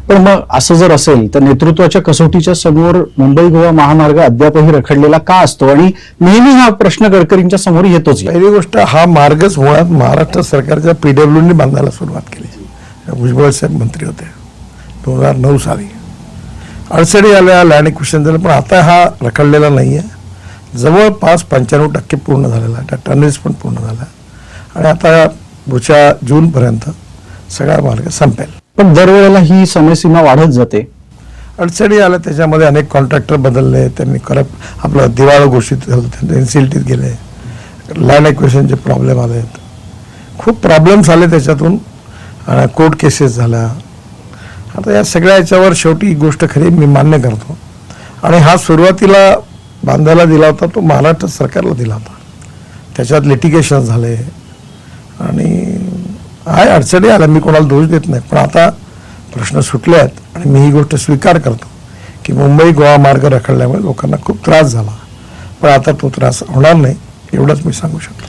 पण मग असं जर असेल तर नेतृत्वाच्या कसोटीच्या समोर मुंबई गोवा महामार्ग अद्यापही रखडलेला का असतो आणि नेहमी हा प्रश्न गडकरींच्या समोर येतोच. पहिली गोष्ट, हा मार्गच मुळात महाराष्ट्र सरकारच्या PWDने बांधायला सुरुवात केली. भुजबळ साहेब मंत्री होते 2009 साली. अडचणी आल्या, लँड एक्विजिशन झालं, पण आता हा रखडलेला नाही आहे. जवळपास 95% पूर्ण झालेला आहे. त्या टनेल्स पण पूर्ण झाला आणि आता पुढच्या जूनपर्यंत सगळा मार्ग संपेल. पण दरवेळेला ही समयसीमा वाढत जाते. अडचणी आल्या, त्याच्यामध्ये अनेक कॉन्ट्रॅक्टर बदलले, त्यांनी आपलं दिवाळ घोषित झालं, त्यांनी NCLTत गेले, लँड एक्विजिशनचे प्रॉब्लेम आले, खूप प्रॉब्लेम्स आले त्याच्यातून, कोर्ट केसेस झाल्या. आता या सगळ्या याच्यावर शेवटी ही गोष्ट खरी मी मान्य करतो आणि हा सुरुवातीला बांधायला दिला होता तो महाराष्ट्र सरकारला दिला होता. त्याच्यात लिटिगेशन झाले आणि आहे, अडचणी आल्या, मी कोणाला दोष देत नाही. पण आता प्रश्न सुटले आहेत आणि मी ही गोष्ट स्वीकार करतो की मुंबई गोवा मार्ग रखडल्यामुळे लोकांना खूप त्रास झाला, पण आता तो त्रास होणार नाही एवढंच मी सांगू शकतो.